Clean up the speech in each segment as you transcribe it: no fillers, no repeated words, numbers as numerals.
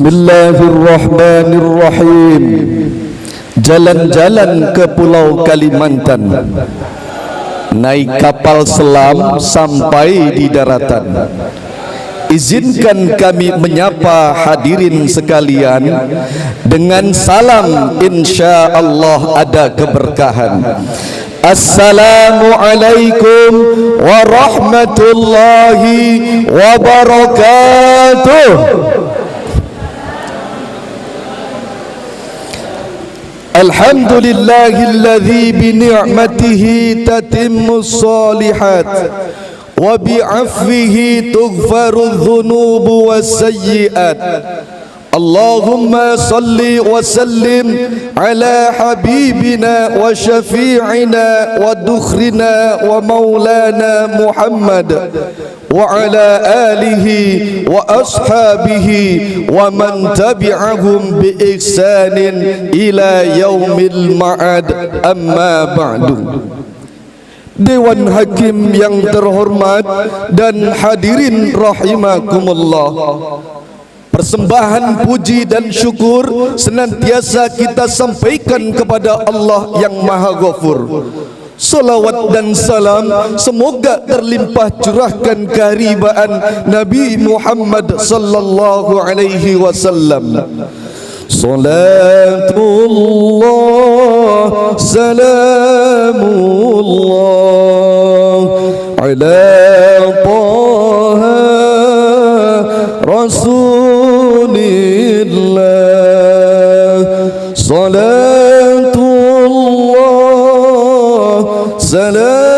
Bismillahirrahmanirrahim. Jalan-jalan ke Pulau Kalimantan, naik kapal selam sampai di daratan. Izinkan kami menyapa hadirin sekalian dengan salam, insya Allah ada keberkahan. Assalamualaikum warahmatullahi wabarakatuh. Alhamdulillahilladzi bini'matihi tatimmus shalihat wa bi'afwihi tughfarudz dzunubu wassayyi'at. Allahumma salli wa sallim ala habibina wa syafi'ina wa dukhrina wa maulana Muhammad wa ala alihi wa ashabihi wa man tabi'ahum bi ihsanin ila yaumil ma'ad, amma ba'du. Dewan Hakim yang terhormat dan hadirin rahimakumullah, persembahan puji dan syukur senantiasa kita sampaikan kepada Allah yang Maha Ghafur. Salawat dan salam semoga terlimpah curahkan keharibaan Nabi Muhammad sallallahu alaihi wasallam. Salatullah salamullah ala Taha Rasulillah. Salatullah salamullah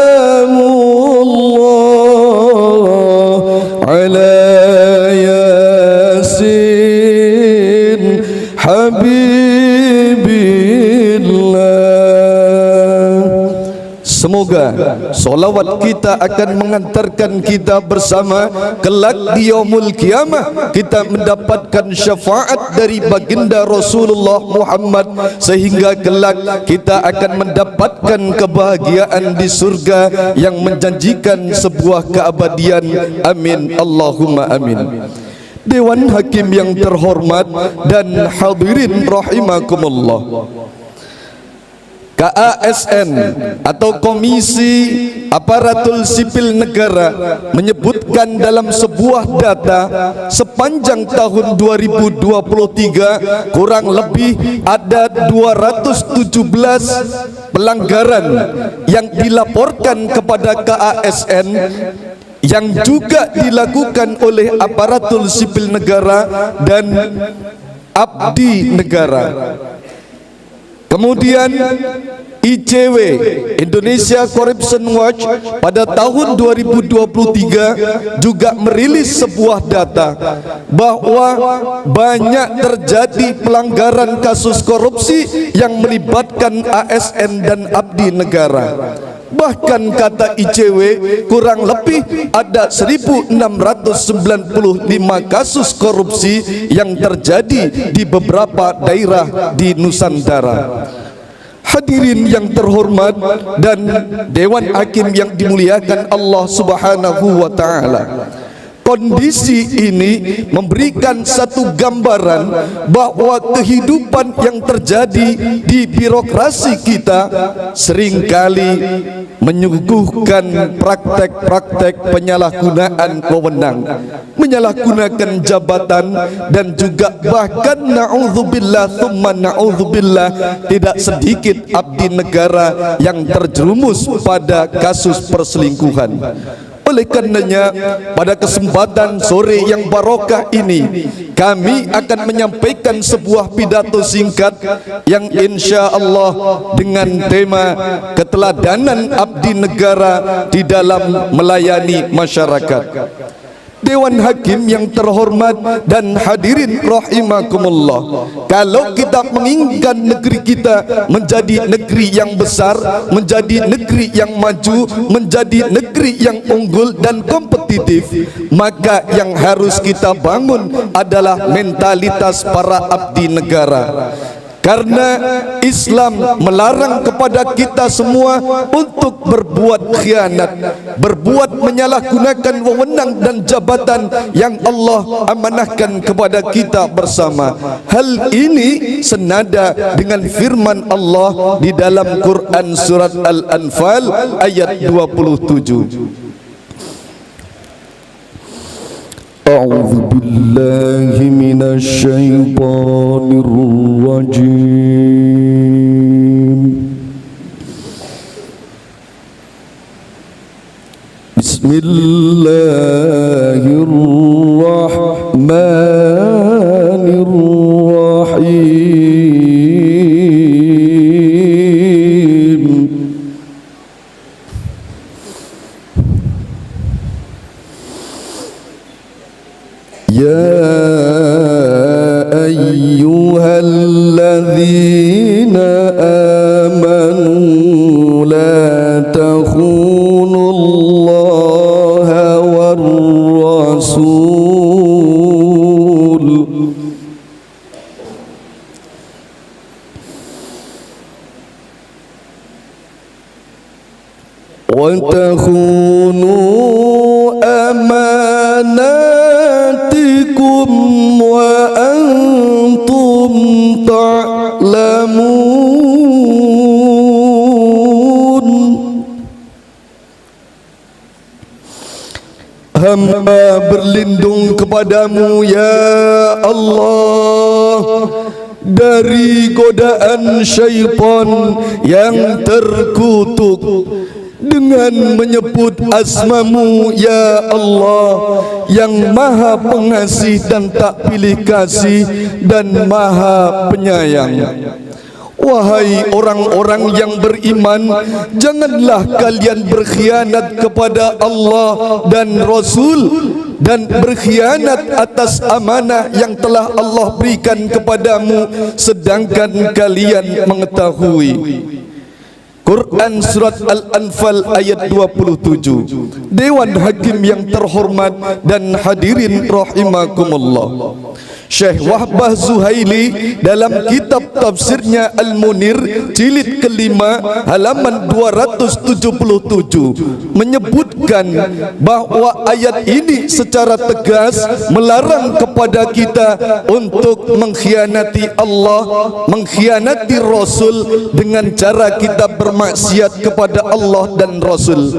ala Yasin Habibillah. Semoga solawat kita akan mengantarkan kita bersama kelak di yaumul kiamah, kita mendapatkan syafaat dari baginda Rasulullah Muhammad, sehingga kelak kita akan mendapatkan kebahagiaan di surga yang menjanjikan sebuah keabadian. Amin Allahumma amin. Dewan Hakim yang terhormat dan hadirin rahimakumullah, KASN atau Komisi Aparatur Sipil Negara menyebutkan dalam sebuah data sepanjang tahun 2023 kurang lebih ada 217 pelanggaran yang dilaporkan kepada KASN yang juga dilakukan oleh aparatur sipil negara dan abdi negara. Kemudian ICW, Indonesia Corruption Watch, pada tahun 2023 juga merilis sebuah data bahwa banyak terjadi pelanggaran kasus korupsi yang melibatkan ASN dan abdi negara. Bahkan kata ICW kurang lebih ada 1695 kasus korupsi yang terjadi di beberapa daerah di Nusantara. Hadirin yang terhormat dan Dewan Hakim yang dimuliakan Allah Subhanahu wa taala, kondisi ini memberikan satu gambaran bahwa kehidupan yang terjadi di birokrasi kita seringkali menyuguhkan praktek-praktek penyalahgunaan wewenang, menyalahgunakan jabatan, dan juga bahkan na'udzubillah tsumma na'udzubillah tidak sedikit abdi negara yang terjerumus pada kasus perselingkuhan. Oleh karenanya, pada kesempatan sore yang barokah ini, kami akan menyampaikan sebuah pidato singkat yang insya Allah dengan tema keteladanan abdi negara di dalam melayani masyarakat. Dewan Hakim yang terhormat dan hadirin rahimakumullah, kalau kita menginginkan negeri kita menjadi negeri yang besar, menjadi negeri yang maju, menjadi negeri yang unggul dan kompetitif, maka yang harus kita bangun adalah mentalitas para abdi negara. Karena Islam melarang kepada kita semua untuk berbuat khianat, berbuat menyalahgunakan wewenang dan jabatan yang Allah amanahkan kepada kita bersama. Hal ini senada dengan firman Allah di dalam Quran surat Al-Anfal ayat 27. A'udzu billahi minasy syaithanir rajim. Bismillahirrahmanirrahim. Ya ayyuhalladzina amanu la takhunullaha war rasul wa takhunu amanatikum wa antum ta'lamun. Hamba berlindung kepadamu ya Allah dari godaan syaitan yang terkutuk dengan menyebut asmamu ya Allah yang maha pengasih dan tak pilih kasih dan maha penyayang. Wahai orang-orang yang beriman, janganlah kalian berkhianat kepada Allah dan Rasul dan berkhianat atas amanah yang telah Allah berikan kepadamu sedangkan kalian mengetahui. Quran surat Al-Anfal ayat 27. Dewan Hakim yang terhormat dan hadirin rahimakumullah, Syekh Wahbah Zuhaili dalam kitab tafsirnya Al-Munir jilid kelima halaman 277 menyebutkan bahwa ayat ini secara tegas melarang kepada kita untuk mengkhianati Allah, mengkhianati Rasul dengan cara kita bermaksiat kepada Allah dan Rasul,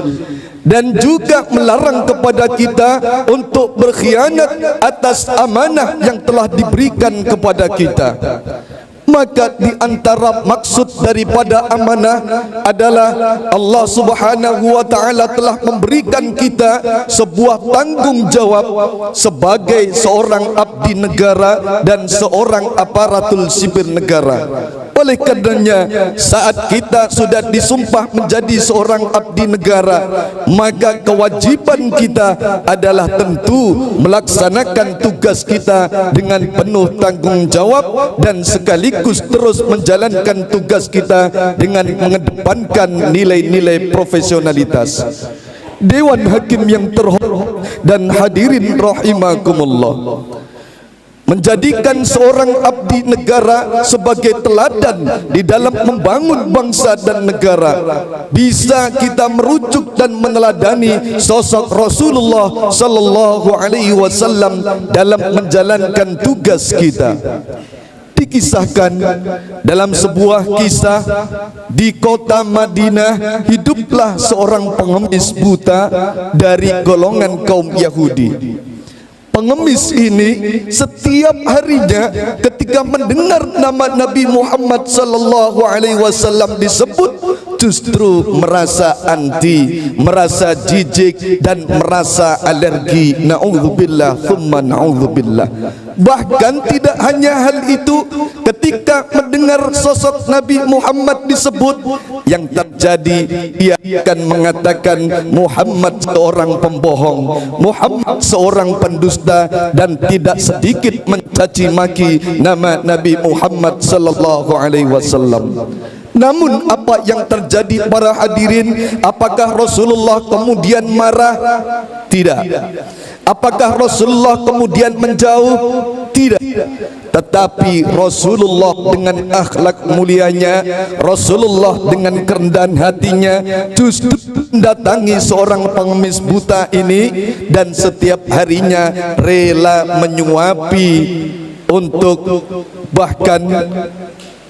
dan juga melarang kepada kita untuk berkhianat atas amanah yang telah diberikan kepada kita. Maka di antara maksud daripada amanah adalah Allah Subhanahu wa taala telah memberikan kita sebuah tanggung jawab sebagai seorang abdi negara dan seorang aparatur sipil negara. Oleh karenanya, saat kita sudah disumpah menjadi seorang abdi negara, maka kewajiban kita adalah tentu melaksanakan tugas kita dengan penuh tanggung jawab dan sekaligus terus menjalankan tugas kita dengan mengedepankan nilai-nilai profesionalitas. Dewan Hakim yang terhormat dan hadirin rahimakumullah, menjadikan seorang abdi negara sebagai teladan di dalam membangun bangsa dan negara, bisa kita merujuk dan meneladani sosok Rasulullah sallallahu alaihi wasallam dalam menjalankan tugas kita. Dikisahkan dalam sebuah kisah, di kota Madinah hiduplah seorang pengemis buta dari golongan kaum Yahudi. Pengemis ini setiap harinya ketika mendengar nama Nabi Muhammad sallallahu alaihi wasallam disebut, justru merasa anti, merasa jijik dan merasa alergi. Na'udzubillah thumma na'udzubillah. Bahkan tidak hanya hal itu, ketika mendengar sosok Nabi Muhammad disebut, yang terjadi ia akan mengatakan Muhammad seorang pembohong, Muhammad seorang pendusta, dan tidak sedikit mencaci maki nama Nabi Muhammad sallallahu alaihi wasallam. Namun apa yang terjadi para hadirin? Apakah Rasulullah kemudian marah? Tidak. Apakah Rasulullah kemudian menjauh? Tidak. Tetapi Rasulullah dengan akhlak mulianya, Rasulullah dengan kerendahan hatinya justru mendatangi seorang pengemis buta ini, dan setiap harinya rela menyuapi untuk bahkan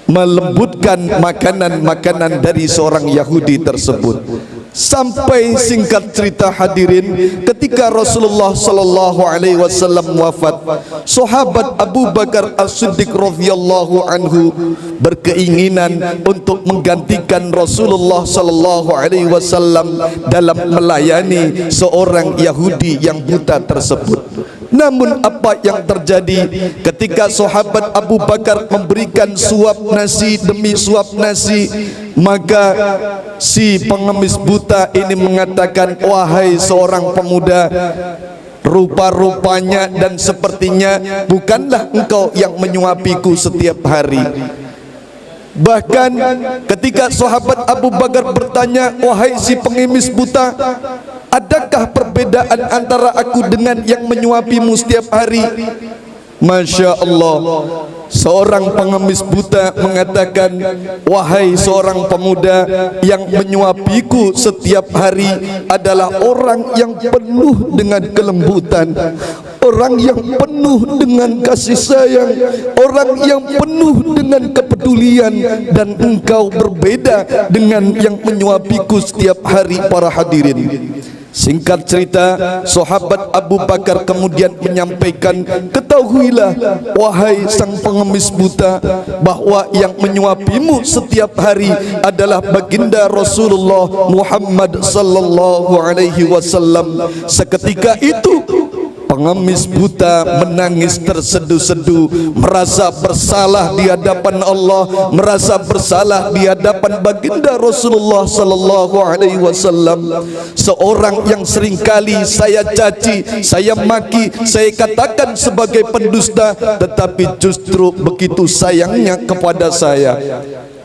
melembutkan makanan-makanan dari seorang Yahudi tersebut. Sampai singkat cerita hadirin, ketika Rasulullah sallallahu alaihi wasallam wafat, sahabat Abu Bakar As-Siddiq radhiyallahu anhu berkeinginan untuk menggantikan Rasulullah sallallahu alaihi wasallam dalam melayani seorang Yahudi yang buta tersebut. Namun apa yang terjadi ketika sahabat Abu Bakar memberikan suap nasi demi suap nasi, maka si pengemis buta ini mengatakan, wahai seorang pemuda, rupa-rupanya dan sepertinya bukanlah engkau yang menyuapiku setiap hari. Bahkan ketika sahabat Abu Bakar bertanya, wahai si pengemis buta, adakah perbedaan antara aku dengan yang menyuapimu setiap hari? Masya Allah, seorang pengemis buta mengatakan, wahai seorang pemuda, yang menyuapiku setiap hari adalah orang yang penuh dengan kelembutan, orang yang penuh dengan kasih sayang, orang yang penuh dengan kepedulian, dan engkau berbeda dengan yang menyuapiku setiap hari. Para hadirin, singkat cerita, sahabat Abu Bakar kemudian menyampaikan, ketahuilah wahai sang pengemis buta, bahwa yang menyuapimu setiap hari adalah baginda Rasulullah Muhammad sallallahu alaihi wasallam. Seketika itu pengemis buta menangis terseduh-seduh, merasa bersalah di hadapan Allah, merasa bersalah di hadapan baginda Rasulullah sallallahu alaihi wasallam. Seorang yang seringkali saya caci, saya maki, saya katakan sebagai pendusta, tetapi justru begitu sayangnya kepada saya.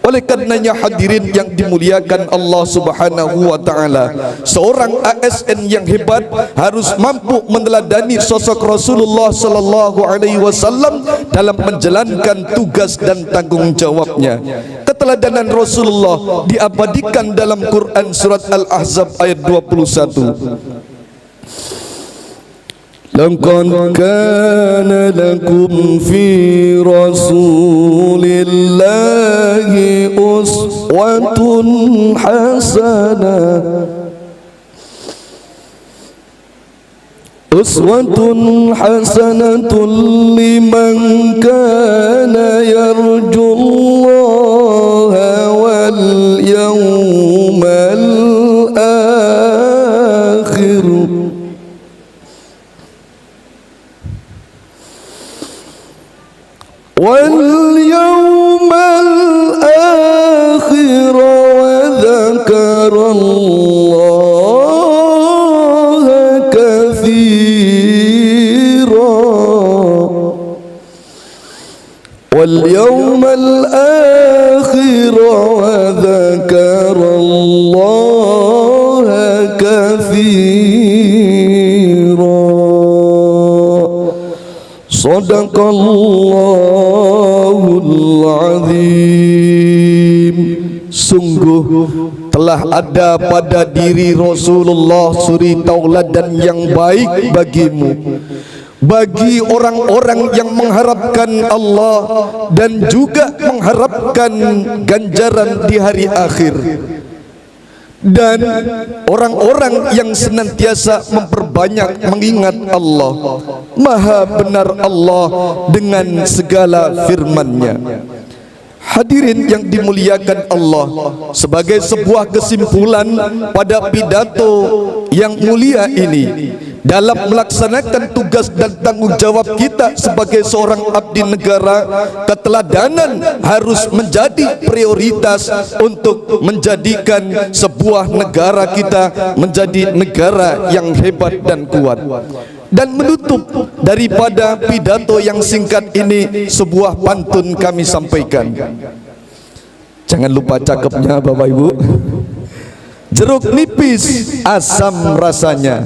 Oleh karenanya hadirin yang dimuliakan Allah Subhanahu wa taala, seorang ASN yang hebat harus mampu meneladani sosok Rasulullah sallallahu alaihi wasallam dalam menjalankan tugas dan tanggung jawabnya. Keteladanan Rasulullah diabadikan dalam Quran surat Al-Ahzab ayat 21. Laqad kana lakum fi Rasulillahi uswatun hasanah, uswatun hasanatun liman kana yarjullaha wal yawmal akhir. واليوم الآخر وذكر الله كثيرا. واليوم الآخر وذكر الله كثيرا. Sadaqallahul azim. Sungguh telah ada pada diri Rasulullah suri tauladan yang baik bagimu, bagi orang-orang yang mengharapkan Allah dan juga mengharapkan ganjaran di hari akhir, dan orang-orang yang senantiasa memperbanyak mengingat Allah. Maha benar Allah dengan segala firman-Nya. Hadirin yang dimuliakan Allah, sebagai sebuah kesimpulan pada pidato yang mulia ini, dalam melaksanakan tugas dan tanggung jawab kita sebagai seorang abdi negara, keteladanan harus menjadi prioritas untuk menjadikan sebuah negara kita menjadi negara yang hebat dan kuat. Dan menutup daripada pidato yang singkat ini, sebuah pantun kami sampaikan. Jangan Jangan lupa cakepnya Bapak Ibu. Jeruk nipis, asam rasanya,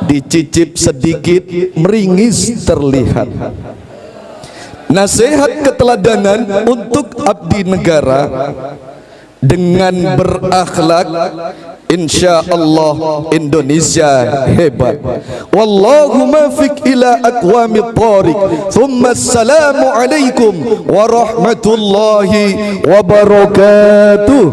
dicicip sedikit meringis terlihat. Nasihat keteladanan untuk abdi negara dengan berakhlak, insya Allah Indonesia hebat. Wallahu muwaffiq ila aqwamit thoriq. Thumma assalamu alaikum warahmatullahi wabarakatuh.